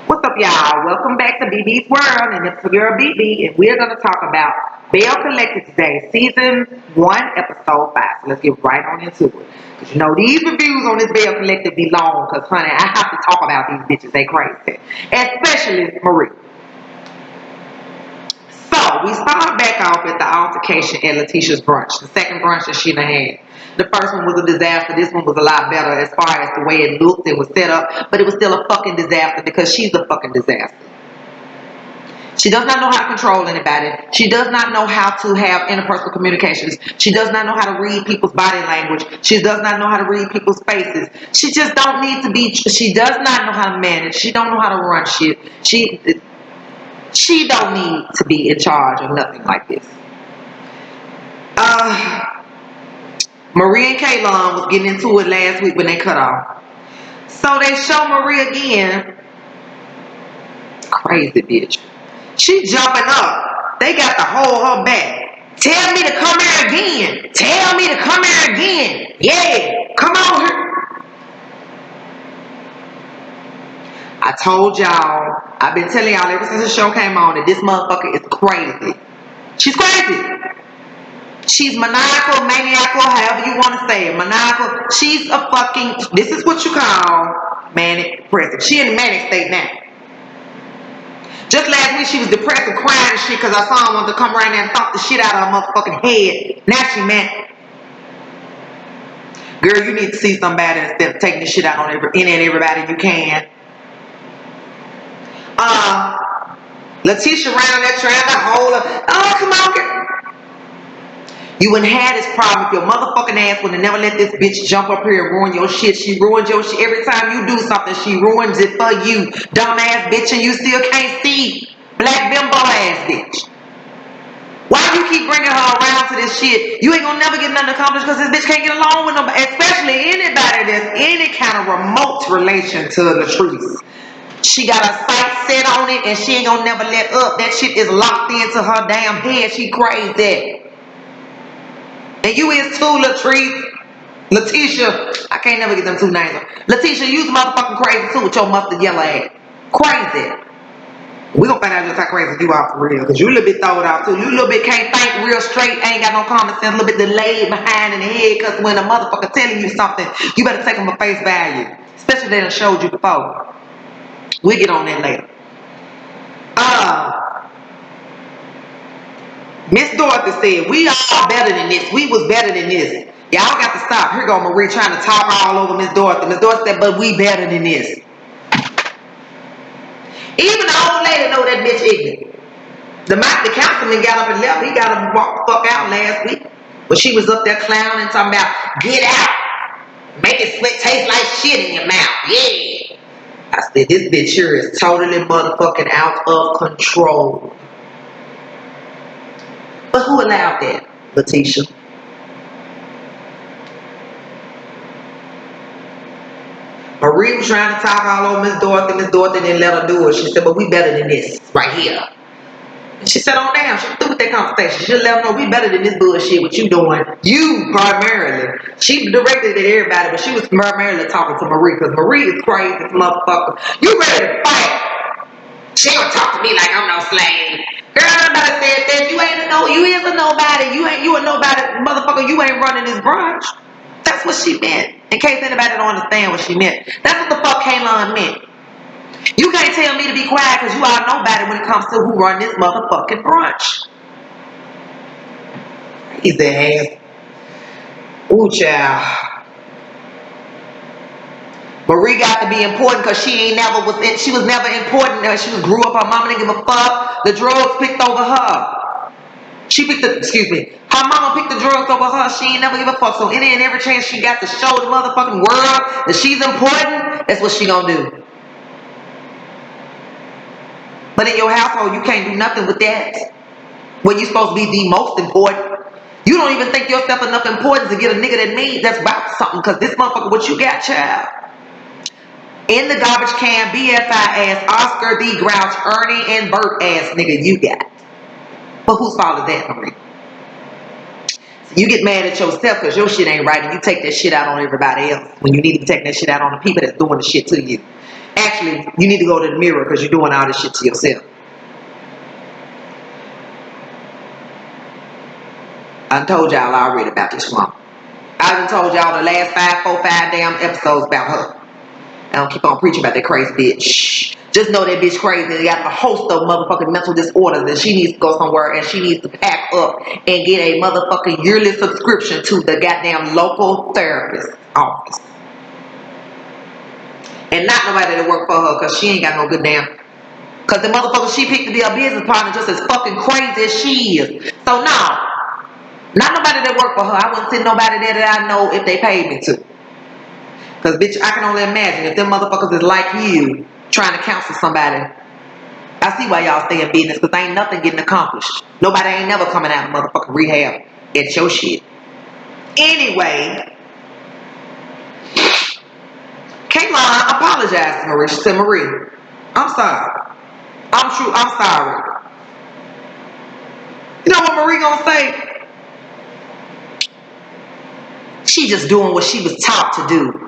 What's up, y'all? Welcome back to BB's World, and it's your girl BB, and we're going to talk about Belle Collected today, Season 1, Episode 5. So let's get right on into it. Because you know, these reviews on this Belle Collected be long, because, honey, I have to talk about these bitches. They crazy. Especially Marie. So, we start back off at the altercation at Letitia's brunch, the second brunch that she done had. The first one was a disaster. This one was a lot better as far as the way it looked and was set up. But it was still a fucking disaster because she's a fucking disaster. She does not know how to control anybody. She does not know how to have interpersonal communications. She does not know how to read people's body language. She does not know how to read people's faces. She just don't need to be. She does not know how to manage. She don't know how to run shit. She don't need to be in charge of nothing like this. Marie and Kaylon was getting into it last week when they cut off. So they show Marie again. Crazy bitch. She jumping up. They got to hold her back. Tell me to come here again. Tell me to come here again. Yeah, come on here. I told y'all, I've been telling y'all ever since the show came on that this motherfucker is crazy. She's crazy. She's maniacal, maniacal, however you want to say it. Maniacal. She's a fucking, this is what you call manic depressive. She in the manic state now. Just last week she was depressed and crying and shit because her son wanted to come around there and thump the shit out of her motherfucking head. Now she mad. Girl, you need to see somebody instead of taking the shit out on any and everybody you can. Letitia around there trying to hold her. Oh, come on, girl. You wouldn't have this problem if your motherfucking ass would have never let this bitch jump up here and ruin your shit. She ruins your shit. Every time you do something, she ruins it for you. Dumbass bitch, and you still can't see. Black bimbo ass bitch. Why do you keep bringing her around to this shit? You ain't gonna never get nothing accomplished because this bitch can't get along with nobody. Especially anybody that's any kind of remote relation to Latrice. She got a sight set on it and she ain't gonna never let up. That shit is locked into her damn head. She crazy. And you is too, Latrice. Letitia. I can't never get them two names. Letitia, you's motherfucking crazy too with your mustard yellow ass. Crazy. We gonna find out just how crazy you are for real. Cause you a little bit throwed off too. You a little bit can't think real straight. Ain't got no common sense. A little bit delayed behind in the head. Cause when a motherfucker telling you something, you better take them for face value. Especially if they done showed you before. We'll get on that later. Miss Dorothy said, we are better than this. We was better than this. Y'all got to stop. Here go Marie trying to talk all over Miss Dorothy. Miss Dorothy said, but we better than this. Even the old lady know that bitch ignorant. The councilman got up and left. He got up and walked the fuck out last week. But she was up there clowning talking about, get out. Make it taste like shit in your mouth. Yeah. I said, this bitch here is totally motherfucking out of control. But who allowed that? Letitia. Marie was trying to talk all over Miss Dorothy. Miss Dorothy didn't let her do it. She said, but we better than this right here. And she said, oh damn, she threw with that conversation. She should let them know we better than this bullshit what you doing. You primarily. She directed it at everybody, but she was primarily talking to Marie because Marie is crazy, this motherfucker. You ready to fight? She don't talk to me like I'm no slave. Girl, nobody said that. You is a nobody. You a nobody, motherfucker. You ain't running this brunch. That's what she meant. In case anybody don't understand what she meant. That's what the fuck Kaylon meant. You can't tell me to be quiet because you are nobody when it comes to who run this motherfucking brunch. He's the ass. Ooh, child. Marie got to be important because she was never important. She grew up, her mama didn't give a fuck. The drugs picked over her. Her mama picked the drugs over her. She ain't never give a fuck. So any and every chance she got to show the motherfucking world that she's important, that's what she gonna do. But in your household, you can't do nothing with that. When you supposed to be the most important. You don't even think yourself enough importance to get a nigga that's about something. Because this motherfucker, what you got, child? In the garbage can, BFI ass, Oscar D. Grouch, Ernie, and Bert ass nigga you got. But whose fault is that, Marie? So you get mad at yourself because your shit ain't right and you take that shit out on everybody else when you need to be taking that shit out on the people that's doing the shit to you. Actually, you need to go to the mirror because you're doing all this shit to yourself. I told y'all already about this one. I done told y'all the last 5 damn episodes about her. I don't keep on preaching about that crazy bitch. Just know that bitch crazy. They got a host of motherfucking mental disorders and she needs to go somewhere and she needs to pack up and get a motherfucking yearly subscription to the goddamn local therapist office. And not nobody that work for her because she ain't got no good damn. Because the motherfucker she picked to be a business partner just as fucking crazy as she is. So no, not nobody that work for her. I wouldn't send nobody there that I know if they paid me to. Because, bitch, I can only imagine if them motherfuckers is like you trying to counsel somebody. I see why y'all stay in business because ain't nothing getting accomplished. Nobody ain't never coming out of motherfucking rehab at your shit. Anyway, Kayla apologized to Marie. She said, Marie, I'm sorry. I'm sorry. You know what Marie gonna say? She just doing what she was taught to do.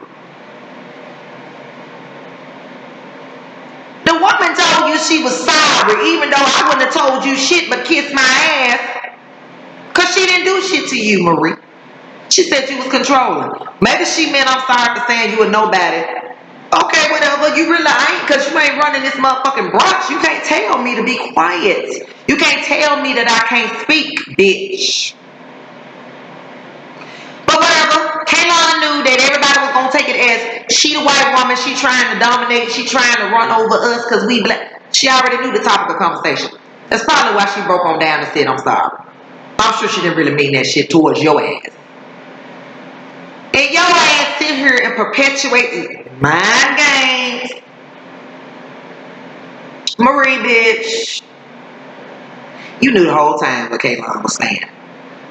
The woman told you she was sorry, even though I wouldn't have told you shit but kiss my ass. Because she didn't do shit to you, Marie. She said you was controlling. Maybe she meant I'm sorry for saying you a nobody. Okay, whatever. You really ain't, because you ain't running this motherfucking Bronx. You can't tell me to be quiet. You can't tell me that I can't speak, bitch. But whatever. Kaylon knew that everybody was going to take it as she the white woman. She trying to dominate. She trying to run over us because we black. She already knew the topic of conversation. That's probably why she broke on down and said, I'm sorry. I'm sure she didn't really mean that shit towards your ass. And your ass sit here and perpetuate mind games. Marie, bitch. You knew the whole time what Kaylon was saying.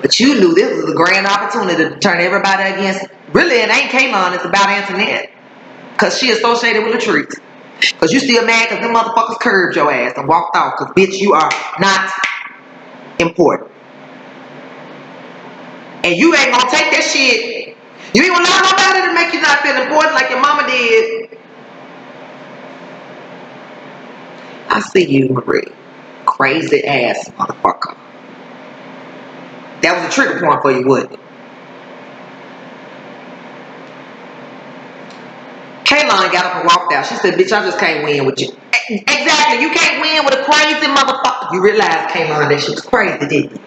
But you knew this was a grand opportunity to turn everybody against. Really, it ain't Kaylon, it's about Antoinette. Because she associated with the truth. Because you still mad because them motherfuckers curved your ass and walked off. Because, bitch, you are not important. And you ain't gonna take that shit. You ain't gonna allow nobody to make you not feel important like your mama did. I see you, Marie. Crazy ass motherfucker. That was a trigger point for you, wouldn't it? Kaylon got up and walked out. She said, bitch, I just can't win with you. Exactly. You can't win with a crazy motherfucker. You realized, Kaylon, that she was crazy, didn't you?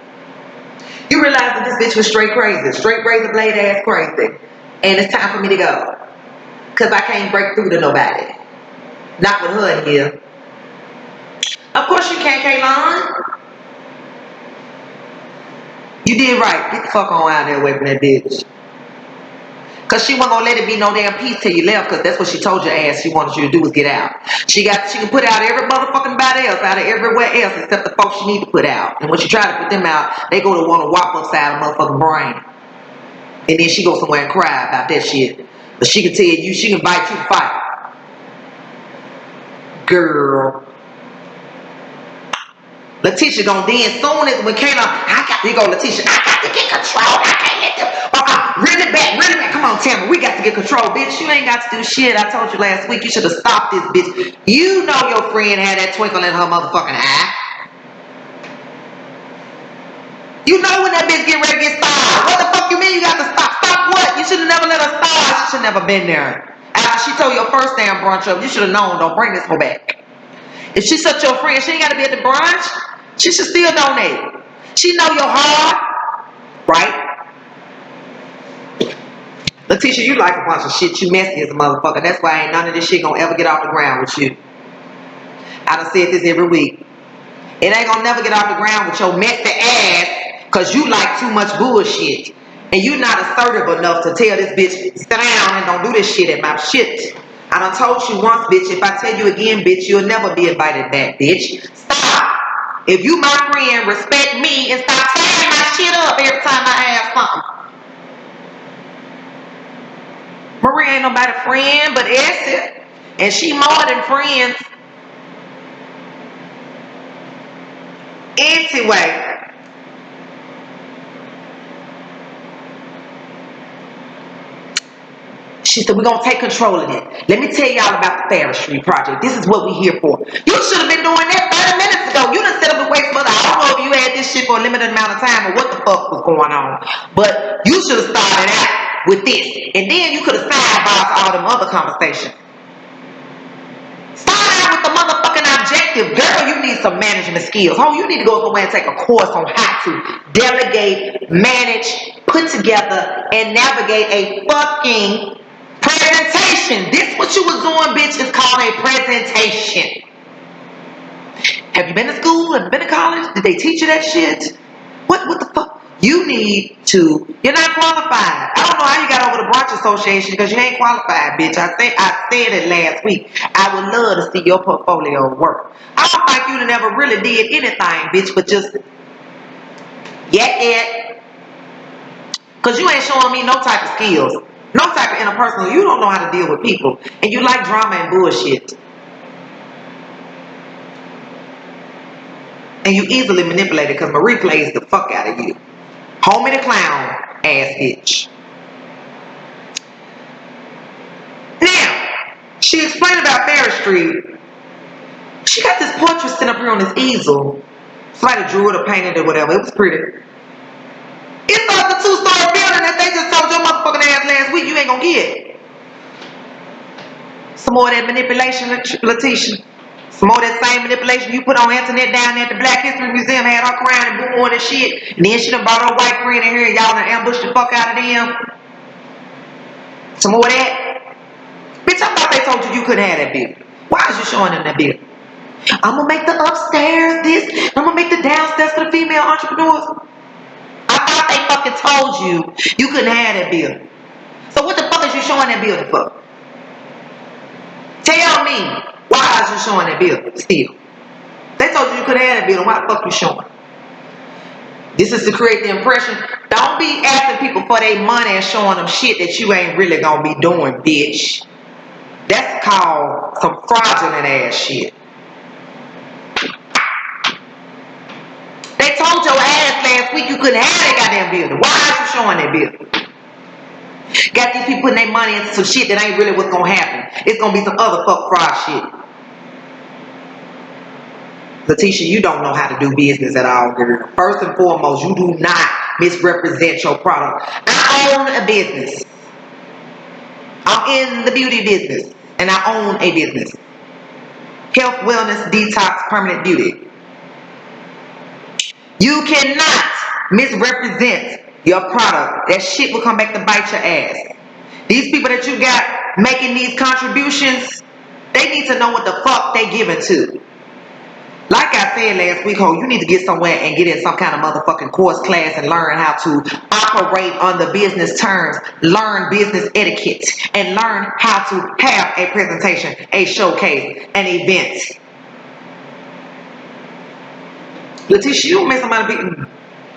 You realized that this bitch was straight crazy. Straight razor blade ass crazy. And it's time for me to go. Because I can't break through to nobody. Not with her in here. Of course you can't, Kaylon. You did right. Get the fuck on out there away from that bitch. Because she wasn't going to let it be no damn peace till you left. Because that's what she told your ass she wanted you to do was get out. She can put out every motherfucking body else out of everywhere else except the folks she need to put out. And when she try to put them out, they go to want to whop upside her motherfucking brain. And then she go somewhere and cry about that shit. But she can tell you, she can invite you to fight. Girl. Letitia gonna then soon as when Kayla, you go Letitia, I got to get control. I can't let them. Really back. Come on, Tamara, we got to get control, bitch. You ain't got to do shit. I told you last week you should have stopped this bitch. You know your friend had that twinkle in her motherfucking eye. You know when that bitch get ready to get started. What the fuck you mean you got to stop? Stop what? You should have never let her start. She should have never been there. After she told your first damn brunch up, you should have known. Don't bring this one back. If she's such your friend, she ain't got to be at the brunch. She should still donate. She know your heart, right? Letitia, you like a bunch of shit. You messy as a motherfucker. That's why ain't none of this shit gonna ever get off the ground with you. I done said this every week. It ain't gonna never get off the ground with your messy ass because you like too much bullshit. And you not assertive enough to tell this bitch, sit down and don't do this shit at my shit. I done told you once, bitch. If I tell you again, bitch, you'll never be invited back, bitch. Stop. If you my friend, respect me and stop tearing my shit up every time I have something. Maria ain't nobody friend but Essie. And she more than friends. Anyway. She said, we're going to take control of this. Let me tell y'all about the Ferris Street Project. This is what we're here for. You should have been doing that 30 minutes ago. You done set up and wait for the, I don't know if you had this shit for a limited amount of time or what the fuck was going on. But you should have started out with this. And then you could have sideboxed all them other conversations. Start out with the motherfucking objective. Girl, you need some management skills. Oh, you need to go somewhere and take a course on how to delegate, manage, put together, and navigate a fucking presentation. This what you was doing, bitch, is called a presentation. Have you been to school? Have you been to college? Did they teach you that shit? What the fuck? You need to, you're not qualified. I don't know how you got over the Branch Association because you ain't qualified, bitch. I said it last week. I would love to see your portfolio of work. I don't think you never really did anything, bitch, but just yet. Because you ain't showing me no type of skills. No type of interpersonal. You don't know how to deal with people. And you like drama and bullshit. And you easily manipulated because Marie plays the fuck out of you. Homie the clown ass bitch. Now, she explained about Ferris Street. She got this portrait sitting up here on this easel. Somebody drew it or painted it or whatever. It was pretty. It's like the 2-story building that they just told your motherfucking ass last week you ain't gonna get. Some more of that manipulation, Letitia. Some more of that same manipulation you put on internet down there at the Black History Museum, had her crying and booing and shit. And then she done brought her white friend in here and y'all done ambushed the fuck out of them. Some more of that. Bitch, I thought they told you couldn't have that building. Why is you showing them that building? I'm gonna make the upstairs this. I'm gonna make the downstairs for the female entrepreneurs. I thought they fucking told you couldn't have that building. So what the fuck is you showing that building for? Tell me, why is you showing that building still? They told you couldn't have that building. Why the fuck you showing? This is to create the impression. Don't be asking people for their money and showing them shit that you ain't really gonna be doing, bitch. That's called some fraudulent ass shit. They told your ass last week you couldn't have that goddamn building. Why are you showing that building? Got these people putting their money into some shit that ain't really what's gonna happen. It's gonna be some other fuck fraud shit. Letitia, you don't know how to do business at all, girl. First and foremost, you do not misrepresent your product. I own a business. I'm in the beauty business, and I own a business. Health, wellness, detox, permanent beauty. You cannot misrepresent your product. That shit will come back to bite your ass. These people that you got making these contributions, they need to know what the fuck they giving to. Like I said last week, you need to get somewhere and get in some kind of motherfucking course class and learn how to operate on the business terms, learn business etiquette, and learn how to have a presentation, a showcase, an event. Letitia, you don't make somebody be,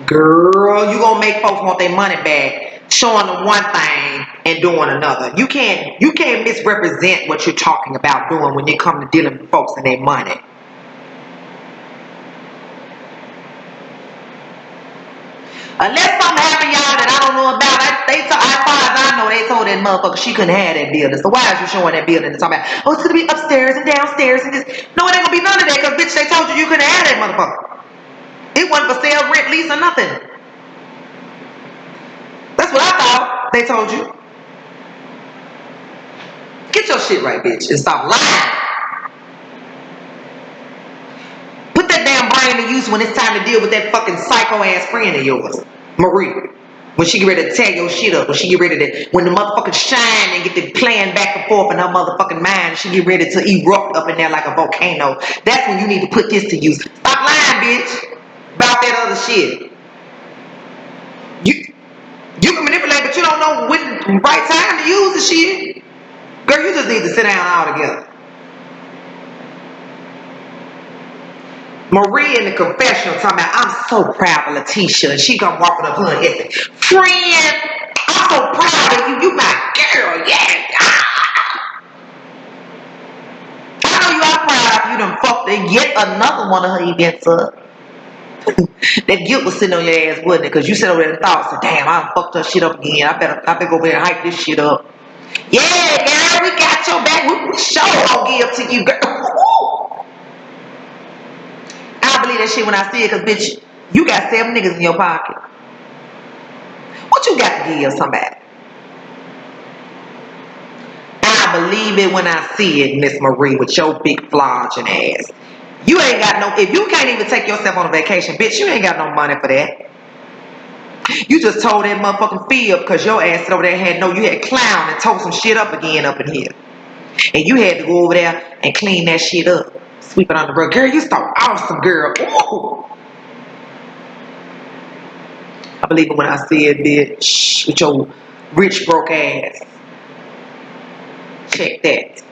girl, you gonna make folks want their money back, showing them one thing and doing another. You can't misrepresent what you're talking about doing when you come to dealing with folks and their money. Unless something happened, y'all, that I don't know about. As far as I know, they told that motherfucker she couldn't have that building. So why is you showing that building and talking about, it's gonna be upstairs and downstairs and this? No, it ain't gonna be none of that, because bitch, they told you couldn't have that motherfucker. It wasn't for sale, rent, lease, or nothing. That's what I thought they told you. Get your shit right, bitch, and stop lying. Put that damn brain to use when it's time to deal with that fucking psycho ass friend of yours, Marie. When she get ready to tear your shit up, when the motherfuckers shine and get to playing back and forth in her motherfucking mind, she get ready to erupt up in there like a volcano. That's when you need to put this to use. Stop lying, bitch, about that other shit. You can manipulate, but you don't know when the right time to use the shit. Girl, you just need to sit down all together. Marie in the confessional talking about, I'm so proud of Letitia, and she come walking up her head. Friend, I'm so proud of you. You my girl, yeah. I know you are proud of you done fucked yet another one of her events up. That guilt was sitting on your ass, wasn't it? Because you sat over there and thought, so, damn, I done fucked her shit up again. I better go over there and hype this shit up. Yeah, girl, we got your back. We sure gonna give to you, girl. Ooh. I believe that shit when I see it, cause bitch, you got 7 niggas in your pocket. What you got to give somebody? I believe it when I see it, Miss Marie, with your big flogging ass. You ain't got no, if you can't even take yourself on a vacation, bitch, you ain't got no money for that. You just told that motherfucking fib because your ass over there you had clown and tore some shit up again up in here. And you had to go over there and clean that shit up. Sweep it on the rug. Girl, you so awesome, girl. Ooh. I believe it when I see it, bitch. With your rich broke ass. Check that.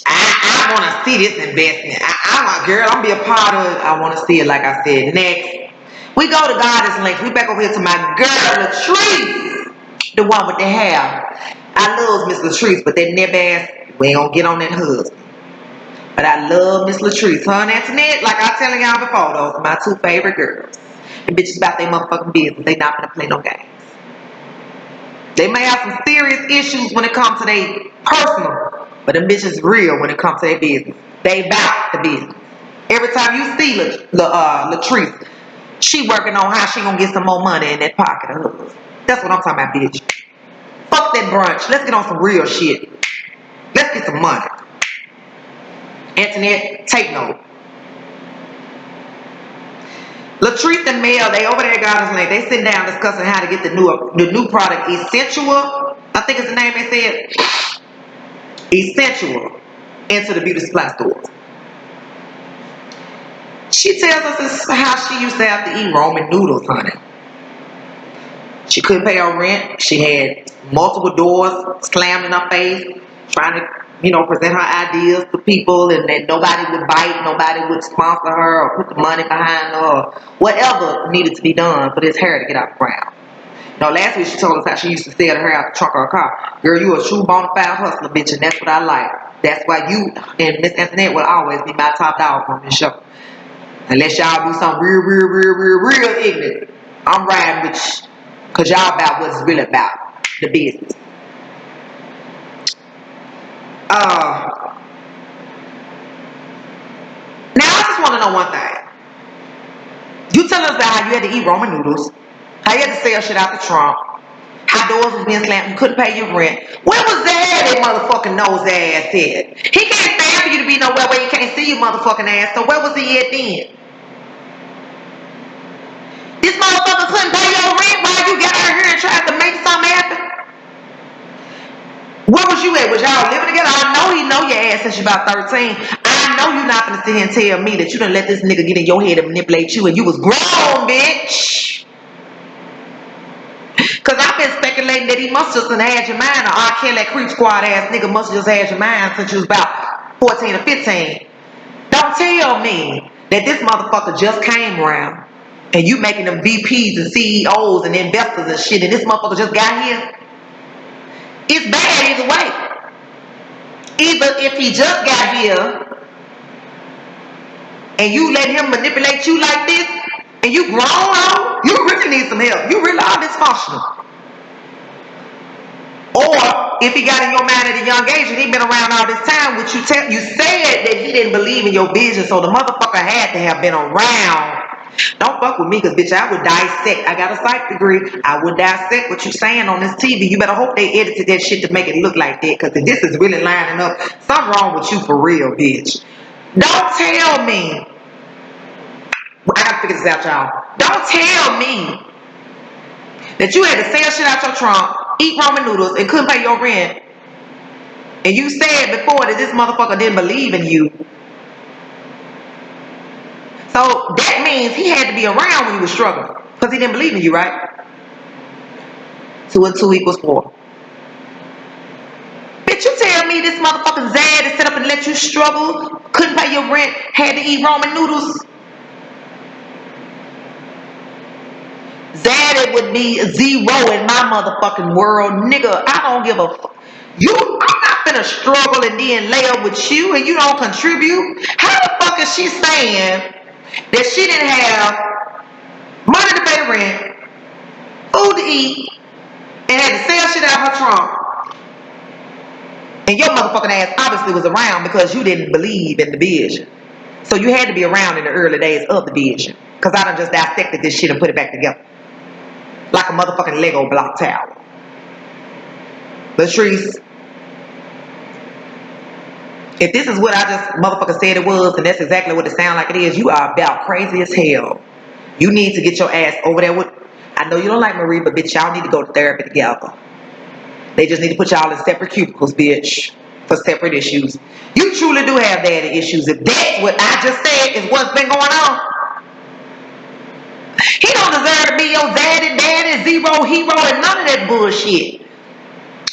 I want to see this investment. Girl, I'm be a part of it. I want to see it, like I said. Next, we go to Goddess Link. We back over here to my girl, Latrice. The one with the hair. I love Miss Latrice, but that nip ass, we ain't gonna get on that husband. But I love Miss Latrice. Her and Antoinette, like I was telling y'all before, those are my 2 favorite girls. The bitches about their motherfucking business. They not gonna play no games. They may have some serious issues when it comes to their personal, but them bitches real when it comes to their business. They bout the business. Every time you see Latrice, she working on how she gonna get some more money in that pocket of hers. That's what I'm talking about, bitch. Fuck that brunch. Let's get on some real shit. Let's get some money. Antoinette, take note. Latrice and Mel, they over there at Goddess Lane. They sitting down discussing how to get the new product, Essential. I think it's the name they said. Essential into the beauty supply stores. She tells us how she used to have to eat ramen noodles, honey. She couldn't pay her rent. She had multiple doors slammed in her face, trying to, present her ideas to people, and that nobody would bite, nobody would sponsor her or put the money behind her or whatever needed to be done for this hair to get off the ground. Last week she told us how she used to sell the hair out the trunk of her car. Girl, you a true bona fide hustler, bitch, and that's what I like. That's why you and Miss Antoinette will always be my top dog on this show. Unless y'all do something real ignorant. I'm riding with you. Because y'all about what it's really about. The business. Now I just want to know one thing. You tell us about how you had to eat ramen noodles. How you had to sell shit out the trunk. How doors was being slammed. You couldn't pay your rent. Where was that motherfucking nose ass at? He can't stand for you to be nowhere where you can't see your motherfucking ass. So where was he at then? This motherfucker couldn't pay your rent while you got out here and tried to make something happen. Where was you at? Was y'all living together? I know he know your ass since you about 13. I know you not gonna sit here and tell me that you done let this nigga get in your head and manipulate you and you was grown, bitch. Cause I've been speculating that he must just have had your mind, or R. Kelly creep squad ass nigga must have just had your mind since you was about 14 or 15. Don't tell me that this motherfucker just came around and you making them VPs and CEOs and investors and shit and this motherfucker just got here. It's bad either way. Either if he just got here and you let him manipulate you like this and you grown on, you really need some help. You really are dysfunctional. Or if he got in your mind at a young age and he been around all this time, which you said that he didn't believe in your vision, so the motherfucker had to have been around. Don't fuck with me, because bitch, I would dissect. I got a psych degree. I would dissect what you saying on this TV. You better hope they edited that shit to make it look like that, because this is really lining up. Something wrong with you for real, bitch. Don't tell me. I gotta figure this out, y'all. Don't tell me that you had to sell shit out your trunk, eat ramen noodles, and couldn't pay your rent. And you said before that this motherfucker didn't believe in you. So that means he had to be around when you were struggling. Because he didn't believe in you, right? 2 and 2 equals 4. Bitch, you tell me this motherfucking Zad to sit up and let you struggle, couldn't pay your rent, had to eat ramen noodles? Zad would be 0 in my motherfucking world. Nigga, I don't give a fuck. I'm not finna struggle and then lay up with you and you don't contribute. How the fuck is she saying that she didn't have money to pay rent, food to eat, and had to sell shit out her trunk. And your motherfucking ass obviously was around because you didn't believe in the vision. So you had to be around in the early days of the vision. Because I done just dissected this shit and put it back together. Like a motherfucking Lego block tower. Latrice, if this is what I just motherfucking said it was, and that's exactly what it sounds like it is, you are about crazy as hell. You need to get your ass over there with... I know you don't like Marie, but bitch, y'all need to go to therapy together. They just need to put y'all in separate cubicles, bitch, for separate issues. You truly do have daddy issues. If that's what I just said is what's been going on, he don't deserve to be your daddy, zero hero, and none of that bullshit.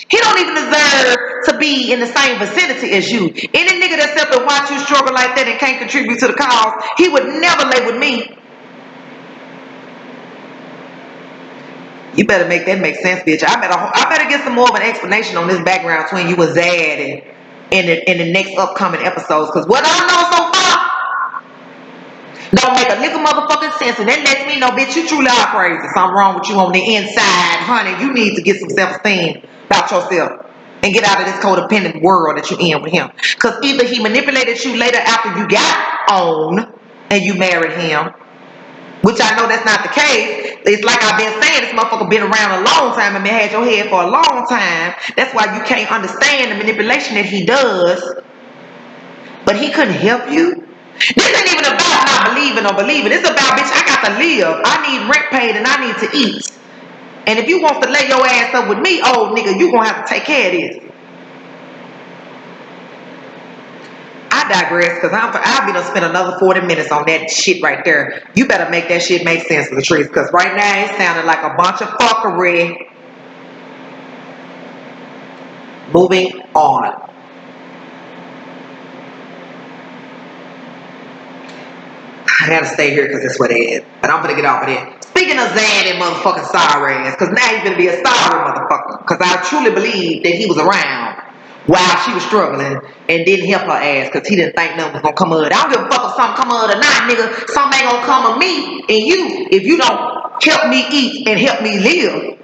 He don't even deserve to be in the same vicinity as you. Any nigga that's up and watch you struggle like that and can't contribute to the cause, he would never lay with me. You better make that make sense, bitch. I better get some more of an explanation on this background between you and Zad in the next upcoming episodes. Because what I know so far don't make a nigga motherfucking sense. And that lets me know, bitch, you truly are crazy. Something wrong with you on the inside. Honey, you need to get some self-esteem about yourself. And get out of this codependent world that you're in with him. Because either he manipulated you later after you got on and you married him, which I know that's not the case. It's like I've been saying, this motherfucker been around a long time and been had your head for a long time. That's why you can't understand the manipulation that he does. But he couldn't help you. This ain't even about not believing or believing. It's about, bitch, I got to live. I need rent paid and I need to eat. And if you want to lay your ass up with me, old nigga, you gonna have to take care of this. I digress, because I'll be done spend another 40 minutes on that shit right there. You better make that shit make sense, Latrice, because right now it sounded like a bunch of fuckery. Moving on. I gotta stay here because that's what it is. But I'm gonna get off of it. Speaking of Zan and motherfucking sorry ass, because now he's gonna be a sorry motherfucker. Because I truly believe that he was around while she was struggling and didn't help her ass because he didn't think nothing was gonna come of it. I don't give a fuck if something come of it or not, nigga. Something ain't gonna come of me and you if you don't help me eat and help me live.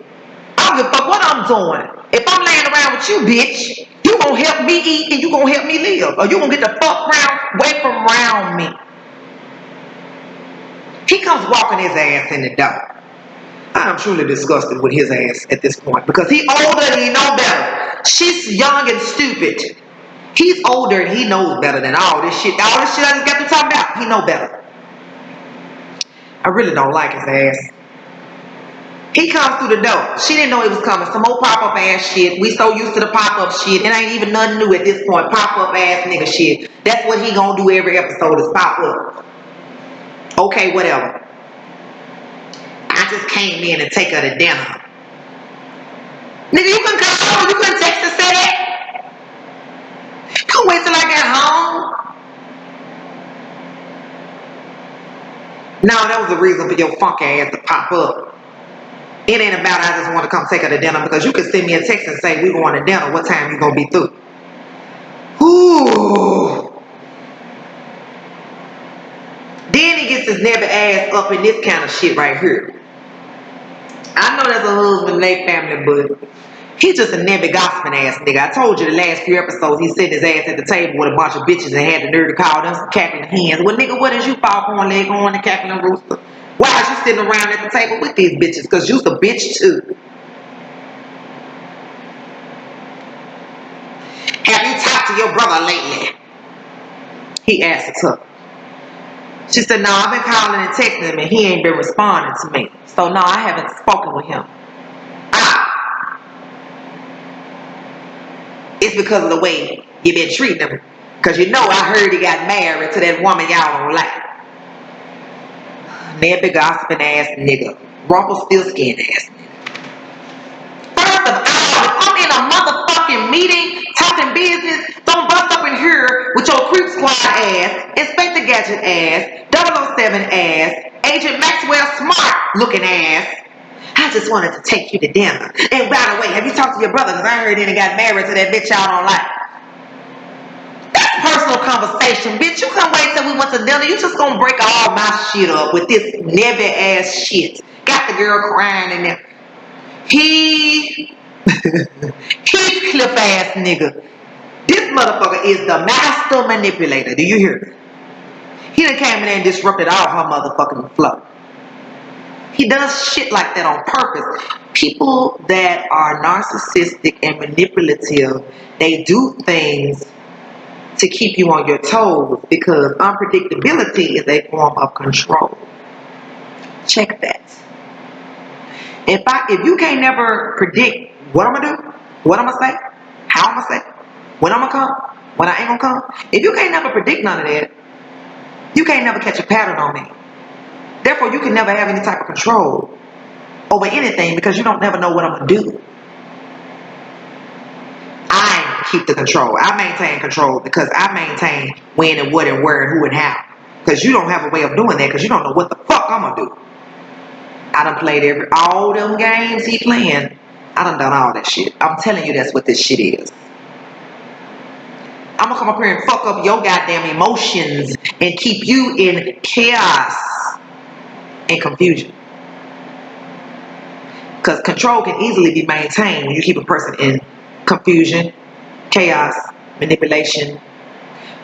I don't give a fuck what I'm doing. If I'm laying around with you, bitch, you gonna help me eat and you gonna help me live. Or you gonna get the fuck away from around me. He comes walking his ass in the door. I am truly disgusted with his ass at this point because he older and he know better. She's young and stupid. He's older and he knows better than all this shit. All this shit I just got to talk about, he know better. I really don't like his ass. He comes through the door. She didn't know it was coming. Some old pop-up ass shit. We so used to the pop-up shit. It ain't even nothing new at this point. Pop-up ass nigga shit. That's what he gonna do every episode is pop up. Okay, whatever. I just came in and take her to dinner. Nigga, you couldn't come home. You couldn't text and say that. You couldn't wait till I got home. No, that was the reason for your funky ass to pop up. It ain't about I just want to come take her to dinner because you can send me a text and say we going to dinner. What time you gonna be through? Ooh. Then he gets his never ass up in this kind of shit right here. I know that's a husband and family, but he's just a nebby gossiping ass nigga. I told you the last few episodes he sat his ass at the table with a bunch of bitches and had the nerve to call them some cackling hens. Well, nigga, what is you foghorn leg on the cackling rooster? Why is you sitting around at the table with these bitches? Because you's a bitch too. Have you talked to your brother lately? He asked her. She said, no, I've been calling and texting him and he ain't been responding to me. So no, I haven't spoken with him. It's because of the way you been treating him. Because you know I heard he got married to that woman y'all don't like. Nebby gossiping ass nigga. Rumpelstiltskin ass nigga. First of all, if I'm in a motherfucking meeting talking business, don't bust up in here with your creep squad ass, Inspector Gadget ass, 007 ass, Agent Maxwell Smart looking ass. I just wanted to take you to dinner. And by the way, have you talked to your brother? Because I heard he got married to that bitch y'all don't like. That's personal conversation, bitch. You can't wait till we went to dinner. You just gonna break all my shit up with this nebby ass shit. Got the girl crying in there. He Heathcliff ass nigga. This motherfucker is the master manipulator. Do you hear me? He done came in there and disrupted all her motherfucking flow. He does shit like that on purpose. People that are narcissistic and manipulative, they do things to keep you on your toes because unpredictability is a form of control. Check that. If you can't never predict what I'm gonna do, what I'm gonna say, how I'm gonna say, when I'm gonna come, when I ain't gonna come, if you can't never predict none of that, you can't never catch a pattern on me. Therefore, you can never have any type of control over anything because you don't never know what I'm gonna do. I keep the control. I maintain control because I maintain when and what and where and who and how. Because you don't have a way of doing that because you don't know what the fuck I'm gonna do. I done played all them games he playing. I done all that shit. I'm telling you that's what this shit is. I'm gonna come up here and fuck up your goddamn emotions and keep you in chaos and confusion. Because control can easily be maintained when you keep a person in confusion, chaos, manipulation,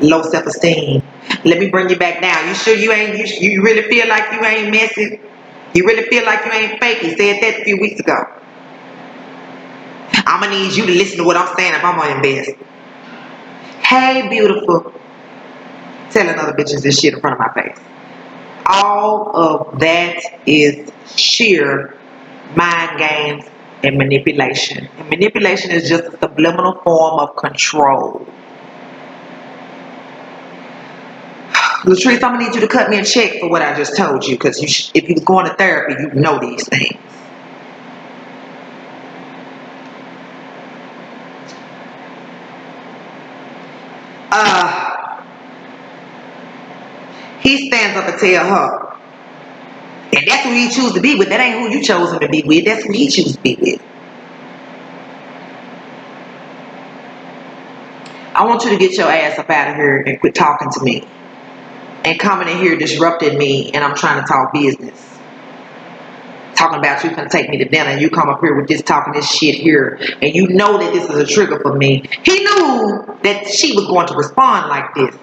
low self-esteem. Let me bring you back down. You sure you ain't, you really feel like you ain't messy? You really feel like you ain't fake? He said that a few weeks ago. I'm gonna need you to listen to what I'm saying if I'm on your best. Hey, beautiful. Telling other bitches this shit in front of my face. All of that is sheer mind games and manipulation. And manipulation is just a subliminal form of control. Latrice, I'm gonna need you to cut me a check for what I just told you, because if you was going to therapy, you know these things. He stands up and tell her, and that's who he choose to be with. That ain't who you chose him to be with. That's who he choose to be with. I want you to get your ass up out of here and quit talking to me. And coming in here disrupting me, and I'm trying to talk business. Talking about you gonna take me to dinner, and you come up here with this talking this shit here, and you know that this is a trigger for me. He knew that she was going to respond like this.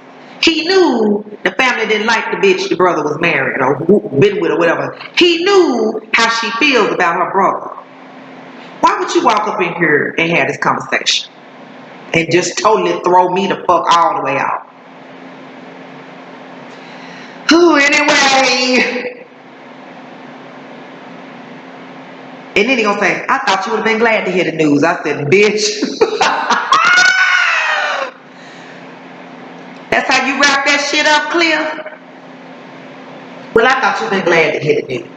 He knew the family didn't like the bitch the brother was married or been with or whatever. He knew how she feels about her brother. Why would you walk up in here and have this conversation and just totally throw me the fuck all the way out? Anyway. And then he gonna say, I thought you would have been glad to hear the news. I said, bitch. That's how you wrap that shit up, Cliff? Well, I thought you'd been glad to hear the news.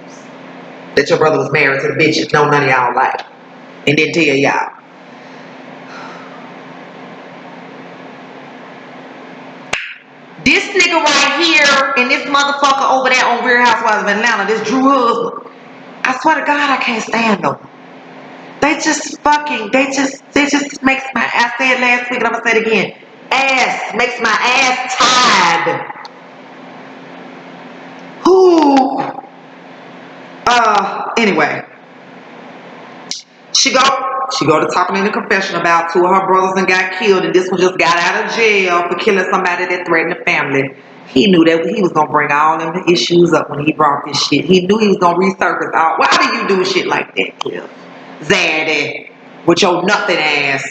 That your brother was married to the bitch you know none of y'all like. And then tell y'all. This nigga right here and this motherfucker over there on Real Housewives of Atlanta, this Drew husband, I swear to God, I can't stand them. They just makes my, I said last week and I'm gonna say it again, ass, makes my ass tired. Anyway. She go to talking in the confession about two of her brothers and got killed, and this one just got out of jail for killing somebody that threatened the family. He knew that he was gonna bring all them issues up when he brought this shit. He knew he was gonna resurface all. Why do you do shit like that, Cliff? Zaddy, with your nothing ass,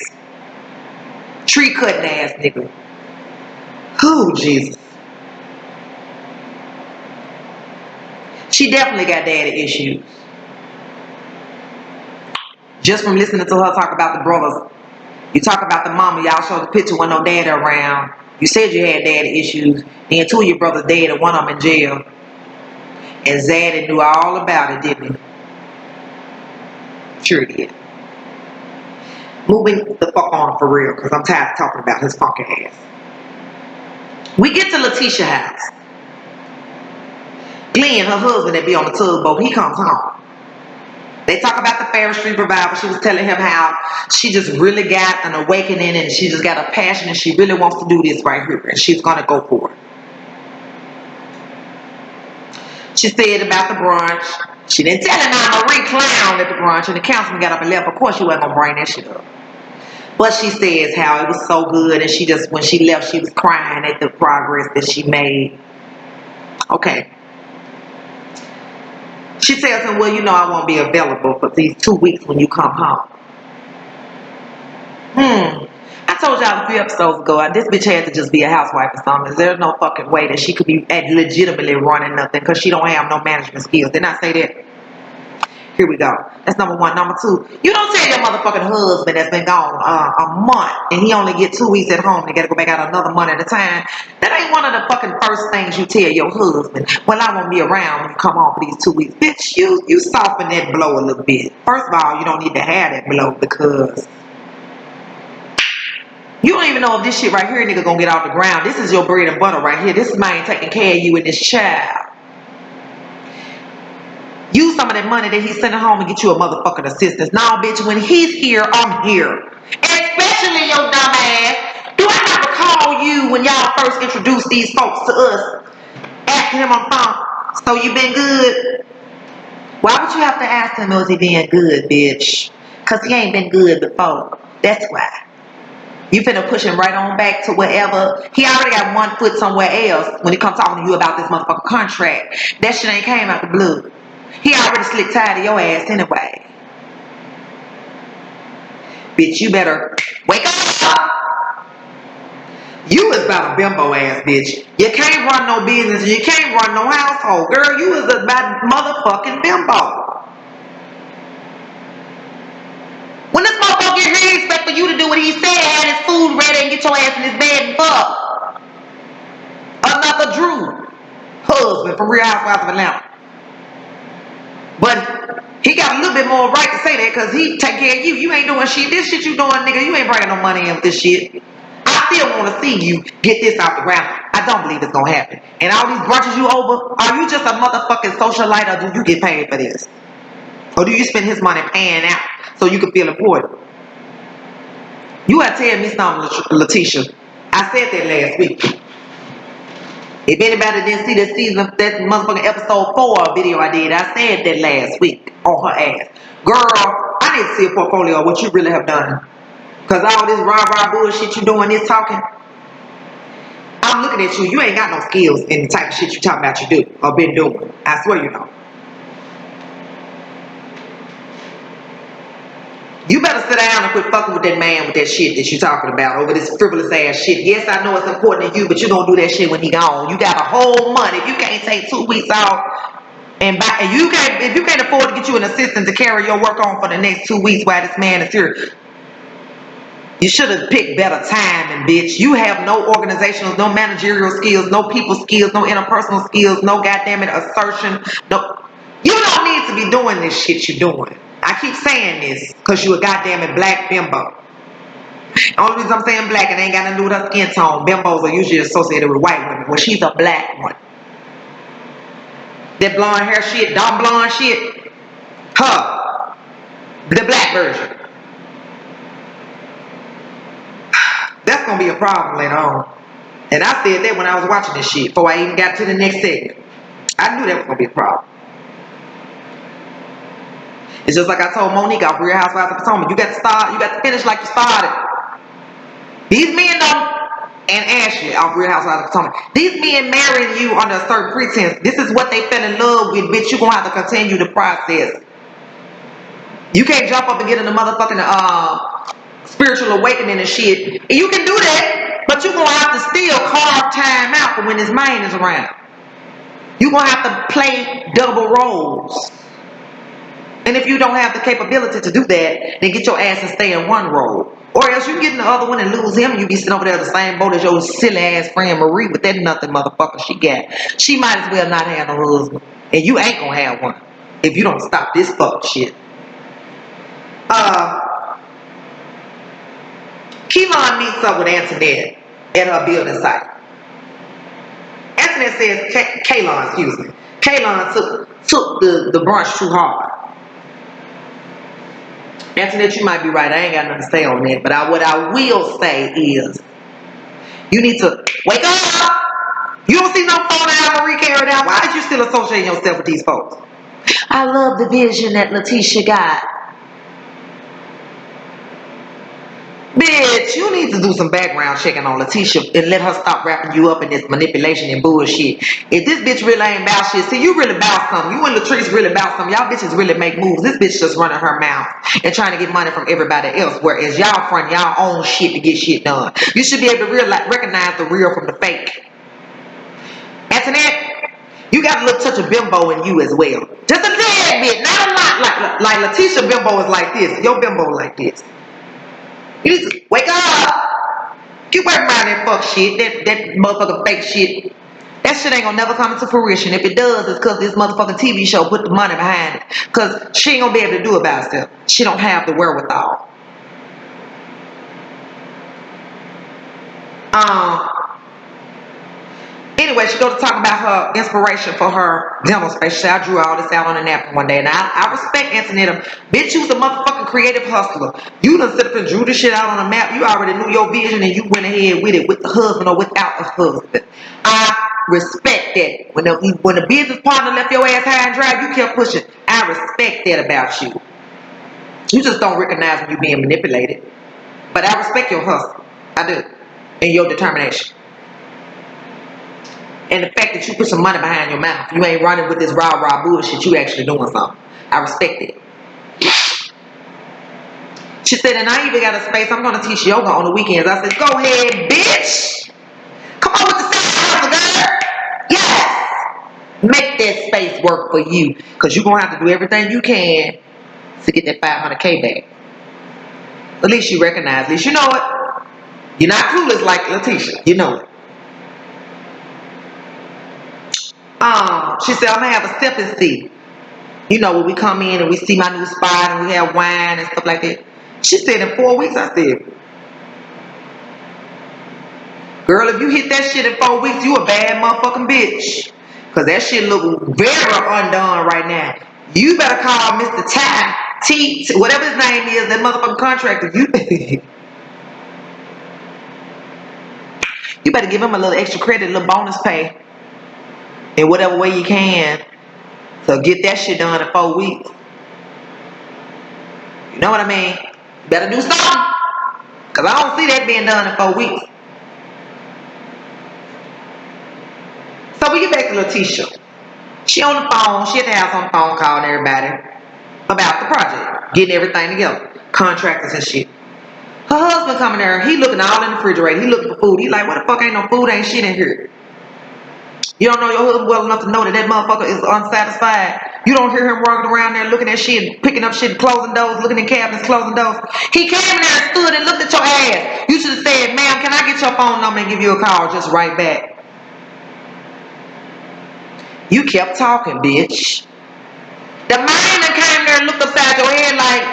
tree cutting ass nigga. Oh Jesus. She definitely got daddy issues. Just from listening to her talk about the brothers. You talk about the mama, y'all showed the picture when no daddy around. You said you had daddy issues. Then two of your brothers dead and one of them in jail. And Zaddy knew all about it, didn't he? Sure did. Moving the fuck on for real, because I'm tired of talking about his funky ass. We get to Letitia's house. Glenn, her husband that be on the tugboat, he comes home. They talk about the Ferris Street revival. She was telling him how she just really got an awakening and she just got a passion and she really wants to do this right here and she's going to go for it. She said about the brunch. She didn't tell her Marie clown at the brunch, and the councilman got up and left. Of course, she wasn't gonna bring that shit up. But she says how it was so good, and she just, when she left, she was crying at the progress that she made. Okay. She tells him, well, you know I won't be available for these 2 weeks when you come home. I told y'all a few episodes ago, this bitch had to just be a housewife or something. There's no fucking way that she could be legitimately running nothing because she don't have no management skills. Didn't I say that? Here we go. That's number one. Number two, you don't tell your motherfucking husband that's been gone a month and he only get 2 weeks at home and he got to go back out another month at a time. That ain't one of the fucking first things you tell your husband. Well, I won't be around when you come home for these 2 weeks. Bitch, you soften that blow a little bit. First of all, you don't need to have that blow because you don't even know if this shit right here, nigga, gonna get off the ground. This is your bread and butter right here. This is man taking care of you and this child. Use some of that money that he's sending home and get you a motherfucking assistance. Nah, bitch, when he's here, I'm here. Especially your dumb ass. Do I have to call you when y'all first introduced these folks to us? Asking him on phone, so you been good? Why would you have to ask him, was he being good, bitch? Because he ain't been good before. That's why. You finna push him right on back to wherever. He already got one foot somewhere else when he come talking to you about this motherfucking contract. That shit ain't came out the blue. He already slick tired of your ass anyway. Bitch, you better wake up. You is about a bimbo ass bitch. You can't run no business. You can't run no household. Girl, you is about motherfucking bimbo. When this motherfucker get here, he expect for you to do what he said, have his food ready, and get your ass in his bed and fuck. Another Drew husband from Real Housewives of Atlanta. But he got a little bit more right to say that because he take care of you. You ain't doing shit. This shit you doing, nigga, you ain't bringing no money in with this shit. I still want to see you get this out the ground. I don't believe it's going to happen. And all these brunches you over, are you just a motherfucking socialite or do you get paid for this? Or do you spend his money paying out so you can feel important? You gotta tell me something, Letitia. I said that last week. If anybody didn't see that season, that motherfucking episode 4 video I did, I said that last week on her ass. Girl, I need to see a portfolio of what you really have done. Because all this rah-rah bullshit you doing, this talking, I'm looking at you. You ain't got no skills in the type of shit you talking about you do or been doing. I swear you know. You better sit down and quit fucking with that man with that shit that you talking about over this frivolous ass shit. Yes, I know it's important to you, but you don't do that shit when he gone. You got a whole month. If you can't take 2 weeks off and if you can't afford to get you an assistant to carry your work on for the next 2 weeks while this man is here, you should have picked better timing, bitch. You have no organizational, no managerial skills, no people skills, no interpersonal skills, no goddamn it assertion. No, you don't need to be doing this shit you're doing. I keep saying this because you a goddamn it black bimbo. The only reason I'm saying black, it ain't got nothing to do with her skin tone. Bimbos are usually associated with white women. Well, she's a black one. That blonde hair shit, dumb blonde shit, her, the black version. That's gonna be a problem later on. And I said that when I was watching this shit before I even got to the next segment. I knew that was gonna be a problem. It's just like I told Monique off Real Housewives of Potomac. You got to finish like you started. These men don't, and Ashley off Real Housewives of Potomac. These men marrying you under a certain pretense. This is what they fell in love with, bitch. You're gonna have to continue the process. You can't jump up and get in the motherfucking spiritual awakening and shit. And you can do that, but you're gonna have to still carve time out for when this man is around. You're gonna have to play double roles. And if you don't have the capability to do that, then get your ass and stay in one role. Or else you get in the other one and lose him and you be sitting over there in the same boat as your silly ass friend Marie with that nothing motherfucker she got. She might as well not have no husband. And you ain't gonna have one if you don't stop this fuck shit. Keelan meets up with Antoinette at her building site. Antoinette says, Kaylon took the brunch too hard. Antoinette, you might be right. I ain't got nothing to say on that. But what I will say is, you need to wake up. You don't see no phone out Marie carried out. Why did you still associate yourself with these folks? I love the vision that Letitia got. Bitch, you need to do some background checking on Letitia and let her stop wrapping you up in this manipulation and bullshit. If this bitch really ain't about shit, see, you really about something. You and Latrice really about something. Y'all bitches really make moves. This bitch just running her mouth and trying to get money from everybody else, whereas y'all front y'all own shit to get shit done. You should be able to recognize the real from the fake. Antoinette, you got a little touch of bimbo in you as well. Just a tad bit, not a lot. Like Letitia bimbo is like this. Your bimbo like this. You need to wake up. Keep working around that fuck shit, that motherfucking fake shit. That shit ain't gonna never come into fruition. If it does, it's cause this motherfucking TV show put the money behind it. Cause she ain't gonna be able to do it by herself. She don't have the wherewithal. Um, Anyway, she goes to talk about her inspiration for her demo space. She said, I drew all this out on a napkin one day. And I respect Antonetta. Bitch, you was a motherfucking creative hustler. You done sit up and drew this shit out on a map. You already knew your vision and you went ahead with it, with the husband or without the husband. I respect that. When the business partner left your ass high and dry, you kept pushing. I respect that about you. You just don't recognize when you're being manipulated. But I respect your hustle. I do. And your determination. And the fact that you put some money behind your mouth. You ain't running with this rah-rah bullshit. You actually doing something. I respect it. She said, and I even got a space. I'm going to teach yoga on the weekends. I said, go ahead, bitch. Come on with the side girl. Yes. Make that space work for you. Because you're going to have to do everything you can to get that 500K back. At least you recognize. At least you know it. You're not clueless like Letitia. You know it. She said, I'm going to have a sip and see. You know, when we come in and we see my new spot and we have wine and stuff like that. She said in 4 weeks, I said, girl, if you hit that shit in 4 weeks, you a bad motherfucking bitch. Because that shit look very undone right now. You better call Mr. T, whatever his name is, that motherfucking contractor. You better give him a little extra credit, a little bonus pay. In whatever way you can. So get that shit done in 4 weeks. You know what I mean? You better do something. Because I don't see that being done in 4 weeks. So we get back to Letitia. She on the phone. She at the house on the phone calling everybody about the project. Getting everything together. Contractors and shit. Her husband coming there. He looking all in the refrigerator. He looking for food. He like, what the fuck ain't no food? Ain't shit in here. You don't know your husband well enough to know that motherfucker is unsatisfied. You don't hear him walking around there looking at shit, picking up shit, closing doors, looking in cabinets, closing doors. He came in there and stood and looked at your ass. You should have said, ma'am, can I get your phone number and give you a call just right back? You kept talking, bitch. The man that came there and looked upside your head like,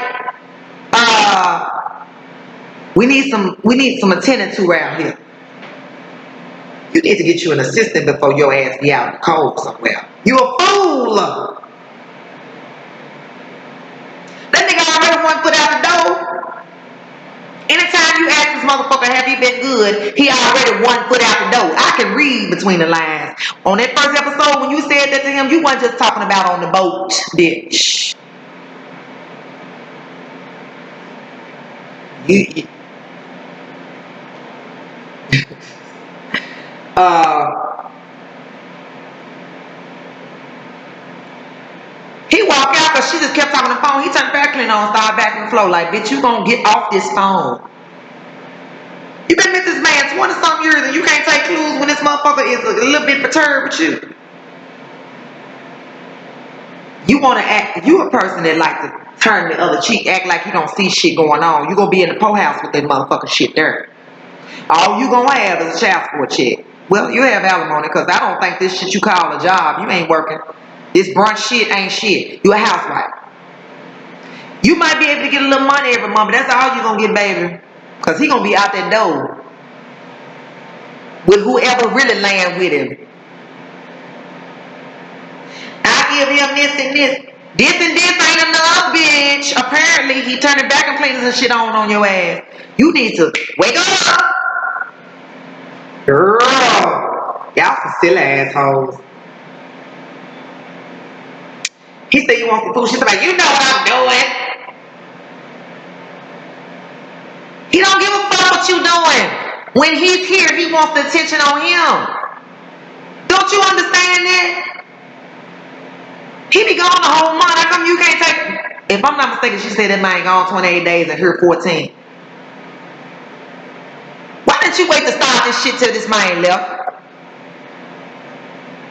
we need some attendant to around here. You need to get you an assistant before your ass be out in the cold somewhere. You a fool. That nigga already one foot out the door. Anytime you ask this motherfucker, have he been good, he already one foot out the door. I can read between the lines. On that first episode, when you said that to him, you weren't just talking about on the boat, bitch. You he walked out because she just kept talking on the phone. He turned the vacuum cleaner on and started vacuuming the floor like, bitch, you gonna get off this phone. You been with this man 20-something years and you can't take clues when this motherfucker is a little bit perturbed with you. You want to act, you a person that like to turn the other cheek, act like you don't see shit going on. You gonna be in the po house with that motherfucking shit there. All you gonna have is a child support check. Well, you have alimony because I don't think this shit you call a job. You ain't working. This brunch shit ain't shit. You a housewife. You might be able to get a little money every month, but that's all you gonna get, baby. Because he gonna be out that door with whoever really land with him. I give him this and this. This and this ain't enough, bitch. Apparently, he turning vacuum cleaners and shit on your ass. You need to wake up. Girl. Y'all some silly assholes. He said he wants the food. She said, like, you know what I'm doing. He don't give a fuck what you doing. When he's here, he wants the attention on him. Don't you understand that? He be gone the whole month. How come you can't take? If I'm not mistaken, she said that man gone 28 days and here 14. Why didn't you wait to start this shit till this man left?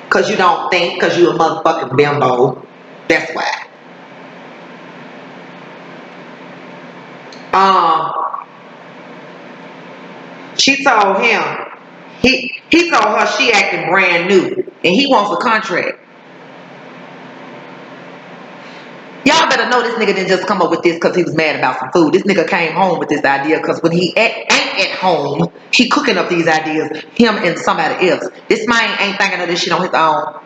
Cause you don't think, cause you a motherfucking bimbo. That's why. She told him, he told her she acting brand new and he wants a contract. Y'all better know this nigga didn't just come up with this because he was mad about some food. This nigga came home with this idea because when he ain't at home, he cooking up these ideas, him and somebody else. This man ain't thinking of this shit on his own.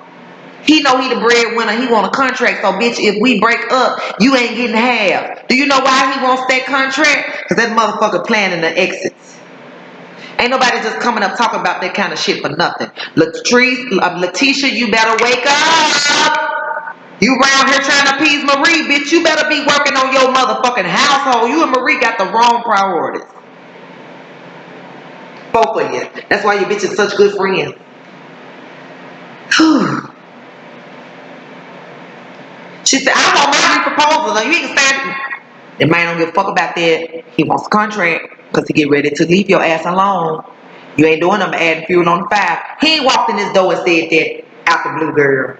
He know he the breadwinner. He want a contract. So, bitch, if we break up, you ain't getting half. Do you know why he wants that contract? Because that motherfucker planning the exits. Ain't nobody just coming up talking about that kind of shit for nothing. Letitia, you better wake up. You around here trying to appease Marie, bitch. You better be working on your motherfucking household. You and Marie got the wrong priorities. Both of you. That's why you bitches such good friends. She said, I want my proposal. Now you ain't stand. The man don't give a fuck about that. He wants a contract because he get ready to leave your ass alone. You ain't doing nothing but adding fuel on the fire. He ain't walked in this door and said that out the blue, girl.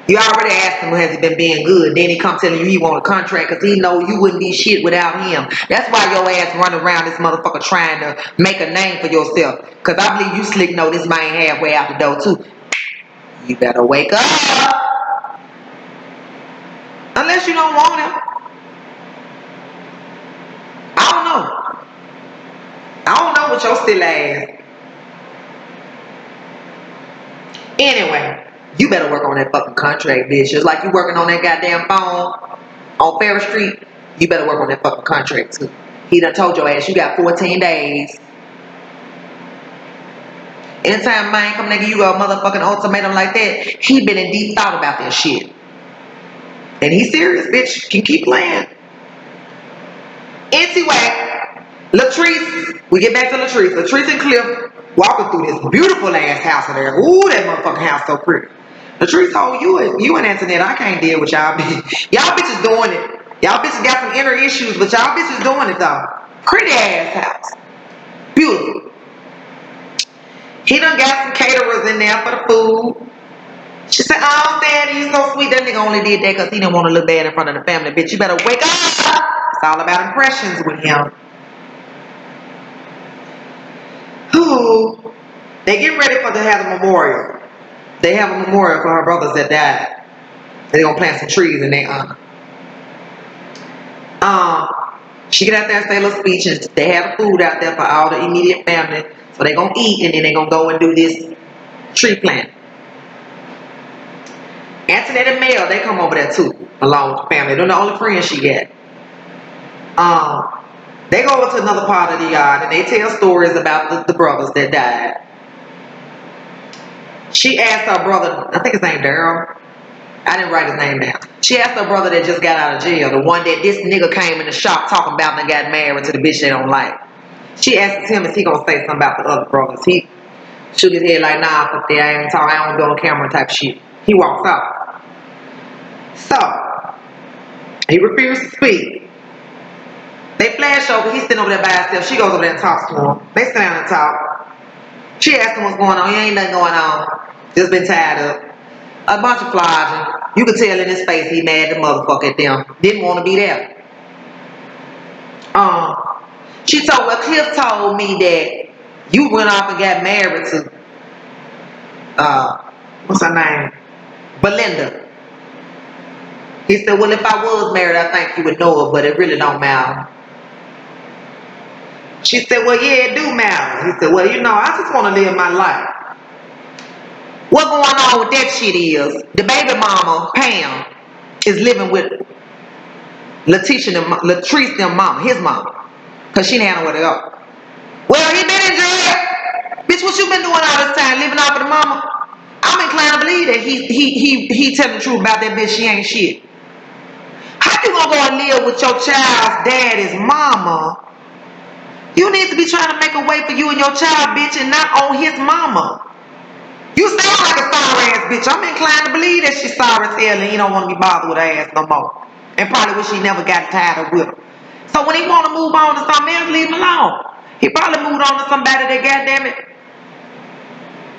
You already asked him, has he been being good? Then he come telling you he want a contract because he know you wouldn't be shit without him. That's why your ass running around this motherfucker trying to make a name for yourself. Because I believe you slick know this man halfway out the door too. You better wake up. Unless you don't want him. I don't know. I don't know what your still ass. Anyway, you better work on that fucking contract, bitch. Just like you working on that goddamn phone on Ferry Street, you better work on that fucking contract too. He done told your ass you got 14 days. Anytime man come nigga you a motherfucking ultimatum like that, he been in deep thought about that shit. And he's serious, bitch. Can keep playing. Anyway, Latrice, we get back to Latrice. Latrice and Cliff walking through this beautiful ass house of there. Ooh, that motherfucking house so pretty. Latrice told you and Antoinette, I can't deal with y'all bitches. Y'all bitches doing it. Y'all bitches got some inner issues, but y'all bitches doing it though. Pretty ass house. Beautiful. He done got some caterers in there for the food. She said, oh, Daddy, you so sweet. That nigga only did that because he didn't want to look bad in front of the family. Bitch, you better wake up. It's all about impressions with him. Who? They get ready for to have a memorial. They have a memorial for her brothers that died. They're going to plant some trees in their honor. She get out there and say a little speech, and they have food out there for all the immediate family. So they're going to eat, and then they're going to go and do this tree plant. Antoinette and Mel, they come over there too, along with the family. They're the only friends she got. They go over to another part of the yard, and they tell stories about the brothers that died. She asked her brother, I think his name Daryl. I didn't write his name down. She asked her brother that just got out of jail, the one that this nigga came in the shop talking about and got married to the bitch they don't like. She asked him, is he gonna say something about the other brothers? He shook his head like, nah, fuck that, I ain't talking, I don't go on camera type shit. He walks out. So, he refused to speak. They flash over, he's sitting over there by himself. She goes over there and talks to him. They sit down and talk. She asked him what's going on. He ain't nothing going on. Just been tied up. A bunch of flogging. You could tell in his face he mad the motherfucker at them. Didn't want to be there. Cliff told me that you went off and got married to what's her name? Belinda. He said, well, if I was married, I think you would know her, but it really don't matter. She said, well, yeah, it do matter. He said, well, you know, I just want to live my life. What going on with that shit is, the baby mama, Pam, is living with Latrice, them mama, his mama. Because she didn't have nowhere to go. Well, he been in jail. Bitch, what you been doing all this time, living off of the mama? I'm inclined to believe that he telling the truth about that bitch, she ain't shit. you gonna go and live with your child's daddy's mama? You need to be trying to make a way for you and your child, bitch, and not on his mama. You sound like a sorry ass bitch. I'm inclined to believe that she's sorry as hell and he don't want to be bothered with her ass no more. And probably wish he never got tired of with her. So when he want to move on to something else, leave him alone. He probably moved on to somebody that, goddamn it,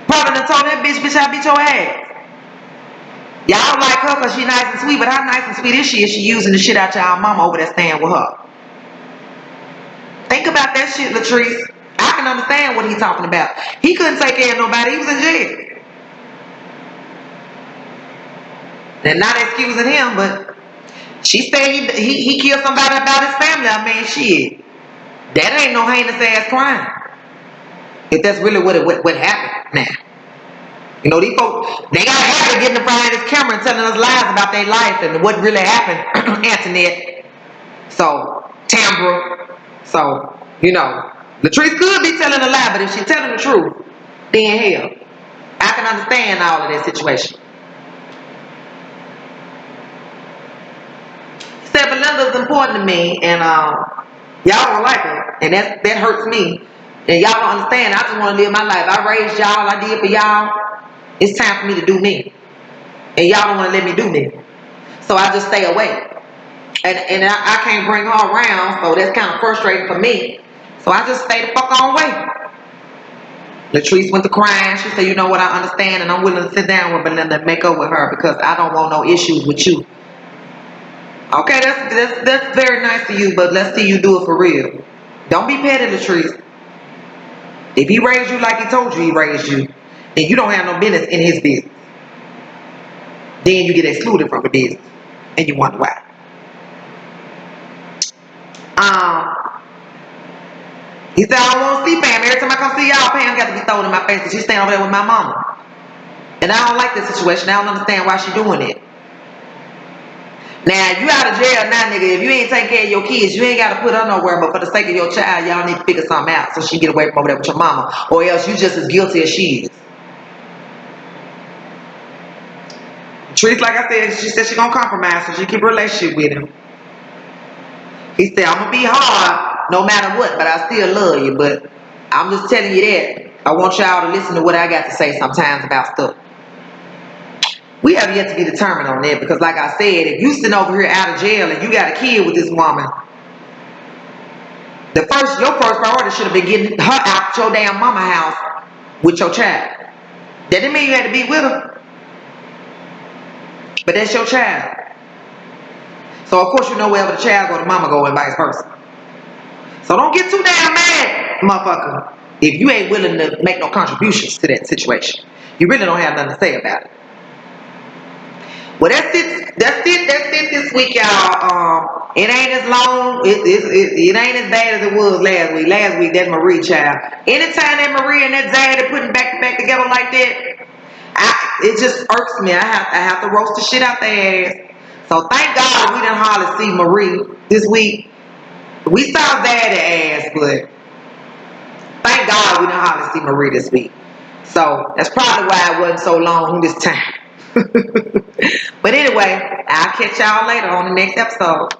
probably done told that bitch, I beat your ass. Y'all like her because she nice and sweet, but how nice and sweet is she if she using the shit out y'all mama over there staying with her? Think about that shit, Latrice. I can understand what he's talking about. He couldn't take care of nobody. He was in jail. And not excusing him, but she said he killed somebody about his family. I mean, shit. That ain't no heinous ass crime. If that's really what happened now. You know, these folks, they got a habit of getting in front of this camera and telling us lies about their life and what really happened. Antoinette. So, Tambra. So, you know, Latrice could be telling a lie, but if she's telling the truth, then hell, I can understand all of that situation. He said Belinda's important to me, and y'all don't like her, and that hurts me. And y'all don't understand. I just want to live my life. I raised y'all. I did for y'all. It's time for me to do me, and y'all don't want to let me do me. So I just stay away. And I can't bring her around, so that's kind of frustrating for me. So I just stay the fuck on away. Latrice went to crying. She said, you know what, I understand, and I'm willing to sit down with Belinda and make up with her because I don't want no issues with you. Okay, that's very nice of you, but let's see you do it for real. Don't be petty, Latrice. If he raised you like he told you he raised you, and you don't have no business in his business, then you get excluded from the business, and you wonder why. He said, I don't want to see Pam. Every time I come see y'all, Pam got to be thrown in my face, and she's staying over there with my mama. And I don't like this situation. I don't understand why she's doing it. Now, you out of jail now, nigga. If you ain't taking care of your kids, you ain't got to put her nowhere. But for the sake of your child, y'all need to figure something out so she can get away from over there with your mama. Or else you just as guilty as she is. Trish, like I said, she said she gonna compromise so she keep a relationship with him. He said, I'm gonna be hard no matter what, but I still love you. But I'm just telling you that. I want y'all to listen to what I got to say sometimes about stuff. We have yet to be determined on that because like I said, if you sitting over here out of jail and you got a kid with this woman, your first priority should have been getting her out your damn mama house with your child. That didn't mean you had to be with her. But that's your child. So of course you know wherever the child go, the mama go and vice versa. So don't get too damn mad, motherfucker, if you ain't willing to make no contributions to that situation. You really don't have nothing to say about it. Well, that's it this week, y'all. It ain't as long, it ain't as bad as it was last week. Last week, that Marie child. Anytime that Marie and that Zaddy putting back to back together like that, it just irks me. I have to roast the shit out their ass. So thank God we didn't hardly see Marie this week. We saw Zaddy ass, but thank God we didn't hardly see Marie this week. So that's probably why it wasn't so long this time. But anyway, I'll catch y'all later on the next episode.